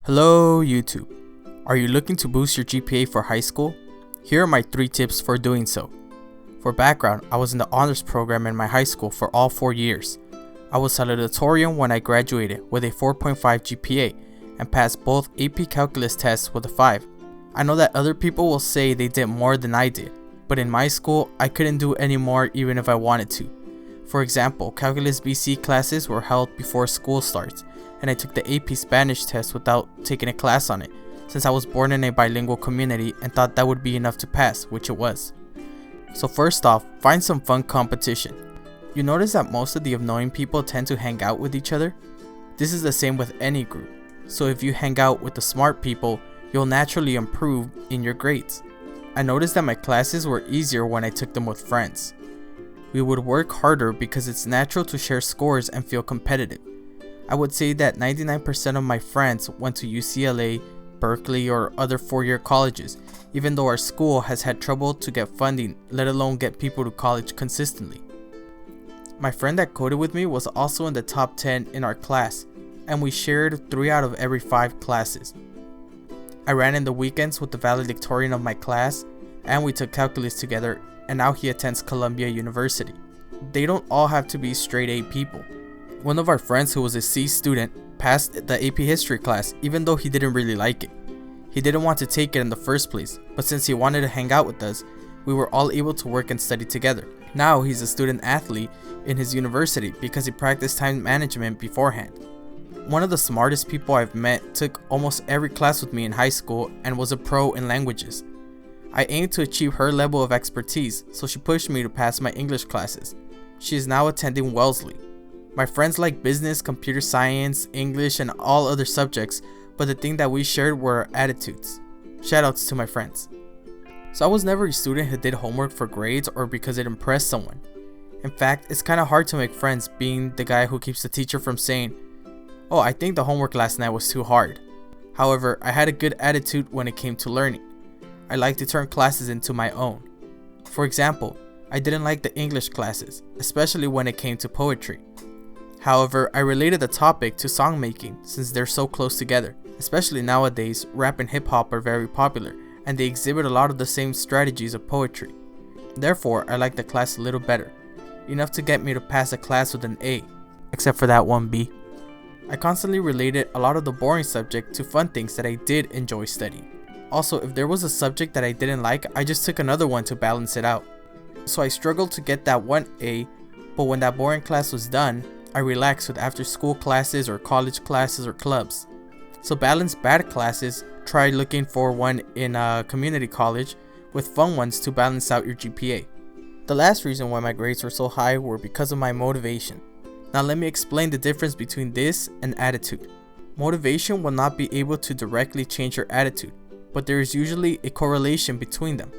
Hello YouTube. Are you looking to boost your GPA for high school? Here are my 3 tips for doing so. For background, I was in the honors program in my high school for all 4 years. I was salutatorian when I graduated with a 4.5 GPA and passed both AP Calculus tests with a 5. I know that other people will say they did more than I did, but in my school, I couldn't do any more even if I wanted to. For example, Calculus BC classes were held before school starts, and I took the AP Spanish test without taking a class on it, since I was born in a bilingual community and thought that would be enough to pass, which it was. So first off, find some fun competition. You notice that most of the annoying people tend to hang out with each other? This is the same with any group, so if you hang out with the smart people, you'll naturally improve in your grades. I noticed that my classes were easier when I took them with friends. We would work harder because it's natural to share scores and feel competitive. I would say that 99% of my friends went to UCLA, Berkeley, or other 4-year colleges, even though our school has had trouble to get funding, let alone get people to college consistently. My friend that coded with me was also in the top 10 in our class, and we shared 3 out of every 5 classes. I ran in the weekends with the valedictorian of my class, and we took calculus together, and now he attends Columbia University. They don't all have to be straight A people. One of our friends who was a C student passed the AP History class even though he didn't really like it. He didn't want to take it in the first place, but since he wanted to hang out with us, we were all able to work and study together. Now he's a student athlete in his university because he practiced time management beforehand. One of the smartest people I've met took almost every class with me in high school and was a pro in languages. I aimed to achieve her level of expertise, so she pushed me to pass my English classes. She is now attending Wellesley. My friends like business, computer science, English, and all other subjects, but the thing that we shared were our attitudes. Shoutouts to my friends. So I was never a student who did homework for grades or because it impressed someone. In fact, it's kinda hard to make friends being the guy who keeps the teacher from saying, "Oh, I think the homework last night was too hard." However, I had a good attitude when it came to learning. I like to turn classes into my own. For example, I didn't like the English classes, especially when it came to poetry. However, I related the topic to song making since they're so close together. Especially nowadays, rap and hip hop are very popular and they exhibit a lot of the same strategies of poetry. Therefore, I liked the class a little better, enough to get me to pass a class with an A, except for that one B. I constantly related a lot of the boring subject to fun things that I did enjoy studying. Also, if there was a subject that I didn't like, I just took another one to balance it out. So I struggled to get that one A, but when that boring class was done, I relaxed with after school classes or college classes or clubs. So balance bad classes, try looking for one in a community college with fun ones to balance out your GPA. The last reason why my grades were so high were because of my motivation. Now let me explain the difference between this and attitude. Motivation will not be able to directly change your attitude, but there is usually a correlation between them.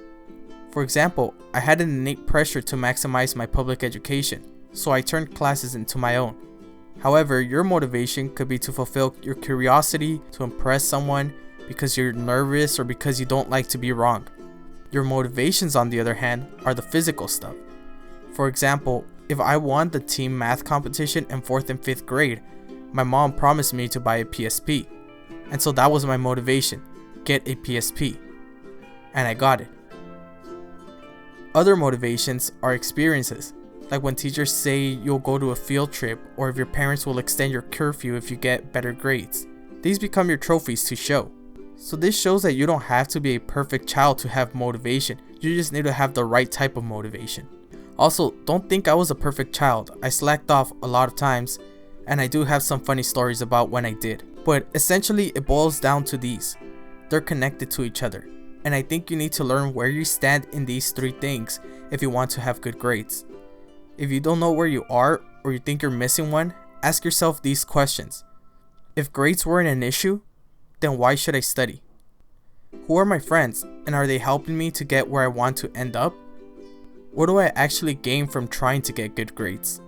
For example, I had an innate pressure to maximize my public education, so I turned classes into my own. However, your motivation could be to fulfill your curiosity, to impress someone, because you're nervous or because you don't like to be wrong. Your motivations, on the other hand, are the physical stuff. For example, if I won the team math competition in 4th and 5th grade, my mom promised me to buy a PSP. And so that was my motivation, get a PSP. And I got it. Other motivations are experiences. Like when teachers say you'll go to a field trip, or if your parents will extend your curfew if you get better grades. These become your trophies to show. So this shows that you don't have to be a perfect child to have motivation, you just need to have the right type of motivation. Also, don't think I was a perfect child. I slacked off a lot of times, and I do have some funny stories about when I did. But essentially it boils down to these. They're connected to each other, and I think you need to learn where you stand in these 3 things if you want to have good grades. If you don't know where you are, or you think you're missing one, ask yourself these questions. If grades weren't an issue, then why should I study? Who are my friends, and are they helping me to get where I want to end up? What do I actually gain from trying to get good grades?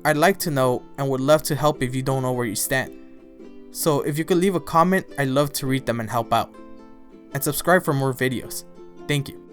I'd like to know and would love to help if you don't know where you stand. So if you could leave a comment, I'd love to read them and help out. And subscribe for more videos. Thank you.